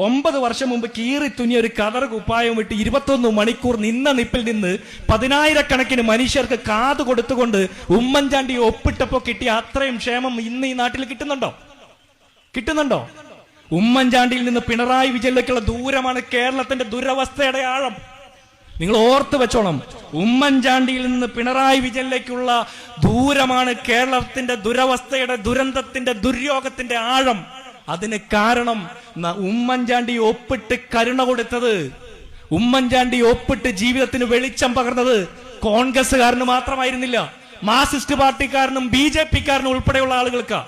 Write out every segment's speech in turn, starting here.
9 വർഷം മുമ്പ് കീറി തുന്നിയ ഒരു കതർ കുപ്പായം വിട്ട് 21 മണിക്കൂർ നിന്ന നിപ്പിൽ നിന്ന് 10,000-കണക്കിന് മനുഷ്യർക്ക് കാത് കൊടുത്തുകൊണ്ട് ഉമ്മൻചാണ്ടി ഒപ്പിട്ടപ്പോ കിട്ടിയ അത്രയും ക്ഷേമം ഇന്ന് ഈ നാട്ടിൽ കിട്ടുന്നുണ്ടോ? ഉമ്മൻചാണ്ടിയിൽ നിന്ന് പിണറായി വിജയനിലേക്കുള്ള ദൂരമാണ് കേരളത്തിന്റെ ദുരവസ്ഥയുടെ ആഴം. നിങ്ങൾ ഓർത്ത് വെച്ചോണം, ഉമ്മൻചാണ്ടിയിൽ നിന്ന് പിണറായി വിജയനിലേക്കുള്ള ദൂരമാണ് കേരളത്തിന്റെ ദുരവസ്ഥയുടെ, ദുരന്തത്തിന്റെ, ദുര്യോഗത്തിന്റെ ആഴം. അതിന് കാരണം ഉമ്മൻചാണ്ടി ഒപ്പിട്ട് കരുണ കൊടുത്തത്, ഉമ്മൻചാണ്ടി ഒപ്പിട്ട് ജീവിതത്തിന് വെളിച്ചം പകർന്നത് കോൺഗ്രസ്സുകാരന് മാത്രമായിരുന്നില്ല, മാർക്സിസ്റ്റ് പാർട്ടിക്കാരനും BJP-കാരനും ഉൾപ്പെടെയുള്ള ആളുകൾക്ക്.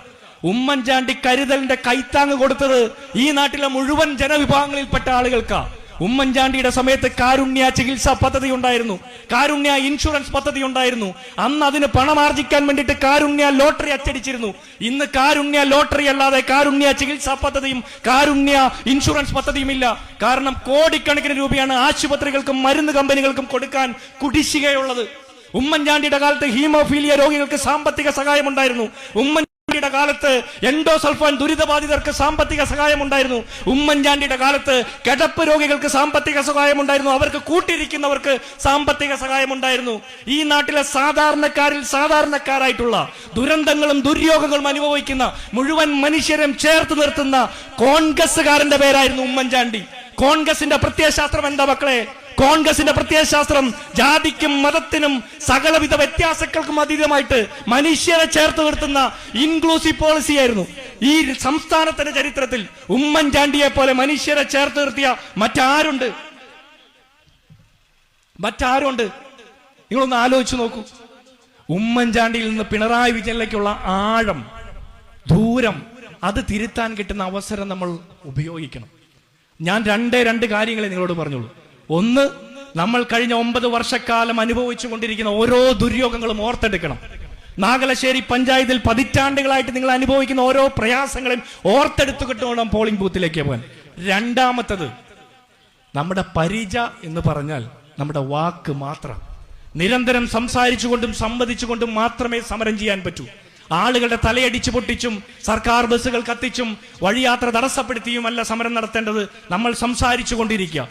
ഉമ്മൻചാണ്ടി കരുതലിന്റെ കൈത്താങ് കൊടുത്തത് ഈ നാട്ടിലെ മുഴുവൻ ജനവിഭാഗങ്ങളിൽപ്പെട്ട ആളുകൾക്ക്. ഉമ്മൻചാണ്ടിയുടെ സമയത്ത് കാരുണ്യ ചികിത്സാ പദ്ധതി ഉണ്ടായിരുന്നു, കാരുണ്യ ഇൻഷുറൻസ് പദ്ധതി ഉണ്ടായിരുന്നു. അന്ന് അതിന് പണമാർജിക്കാൻ വേണ്ടിയിട്ട് കാരുണ്യ ലോട്ടറി അച്ചടിച്ചിരുന്നു. ഇന്ന് കാരുണ്യ ലോട്ടറി അല്ലാതെ കാരുണ്യ ചികിത്സാ പദ്ധതിയും കാരുണ്യ ഇൻഷുറൻസ് പദ്ധതിയും ഇല്ല. കാരണം കോടിക്കണക്കിന് രൂപയാണ് ആശുപത്രികൾക്കും മരുന്ന് കമ്പനികൾക്കും കൊടുക്കാൻ കുടിശ്ശികയുള്ളത്. ഉമ്മൻചാണ്ടിയുടെ കാലത്ത് ഹീമോഫീലിയ രോഗികൾക്ക് സാമ്പത്തിക സഹായം ഉണ്ടായിരുന്നു. ഉമ്മൻചാണ്ടിയുടെ കാലത്ത് എൻഡോസൾഫാൻ ദുരിതബാധിതർക്ക് സാമ്പത്തിക സഹായം ഉണ്ടായിരുന്നു. ഉമ്മൻചാണ്ടിയുടെ കാലത്ത് കിടപ്പ് രോഗികൾക്ക് സാമ്പത്തിക സഹായം ഉണ്ടായിരുന്നു. അവർക്ക് കൂട്ടിരിക്കുന്നവർക്ക് സാമ്പത്തിക സഹായം ഉണ്ടായിരുന്നു. ഈ നാട്ടിലെ സാധാരണക്കാരിൽ സാധാരണക്കാരായിട്ടുള്ള ദുരന്തങ്ങളും ദുര്യോഗങ്ങളും അനുഭവിക്കുന്ന മുഴുവൻ മനുഷ്യരും ചേർത്ത് നിർത്തുന്ന കോൺഗ്രസ്സുകാരന്റെ പേരായിരുന്നു ഉമ്മൻചാണ്ടി. കോൺഗ്രസിന്റെ പ്രത്യയശാസ്ത്രം എന്താ മക്കളെ? കോൺഗ്രസിന്റെ പ്രത്യയശാസ്ത്രം ജാതിക്കും മതത്തിനും സകലവിധ വ്യത്യാസങ്ങൾക്കും അതീതമായിട്ട് മനുഷ്യരെ ചേർത്ത് നിർത്തുന്ന ഇൻക്ലൂസീവ് പോളിസി ആയിരുന്നു. ഈ സംസ്ഥാനത്തിന്റെ ചരിത്രത്തിൽ ഉമ്മൻചാണ്ടിയെ പോലെ മനുഷ്യരെ ചേർത്ത് നിർത്തിയ മറ്റാരുണ്ട്? നിങ്ങളൊന്ന് ആലോചിച്ചു നോക്കൂ. ഉമ്മൻചാണ്ടിയിൽ നിന്ന് പിണറായി വിജയനിലേക്കുള്ള ആഴം, ദൂരം, അത് തിരുത്താൻ കിട്ടുന്ന അവസരം നമ്മൾ ഉപയോഗിക്കണം. ഞാൻ രണ്ട് കാര്യങ്ങളെ നിങ്ങളോട് പറഞ്ഞോളൂ. ഒന്ന്, നമ്മൾ കഴിഞ്ഞ 9 വർഷക്കാലം അനുഭവിച്ചു കൊണ്ടിരിക്കുന്ന ഓരോ ദുര്യോഗങ്ങളും ഓർത്തെടുക്കണം. നാഗലശ്ശേരി പഞ്ചായത്തിൽ പതിറ്റാണ്ടുകളായിട്ട് നിങ്ങൾ അനുഭവിക്കുന്ന ഓരോ പ്രയാസങ്ങളെയും ഓർത്തെടുത്തുകിട്ട് വേണം പോളിംഗ് ബൂത്തിലേക്ക് പോകാൻ. രണ്ടാമത്തത്, നമ്മുടെ പരിച എന്ന് പറഞ്ഞാൽ നമ്മുടെ വാക്ക് മാത്രം. നിരന്തരം സംസാരിച്ചുകൊണ്ടും സമ്മതിച്ചുകൊണ്ടും മാത്രമേ സമരം ചെയ്യാൻ പറ്റൂ. ആളുകളുടെ തലയടിച്ചു പൊട്ടിച്ചും സർക്കാർ ബസ്സുകൾ കത്തിച്ചും വഴിയാത്ര തടസ്സപ്പെടുത്തിയുമല്ല സമരം നടത്തേണ്ടത്. നമ്മൾ സംസാരിച്ചു കൊണ്ടിരിക്കുക.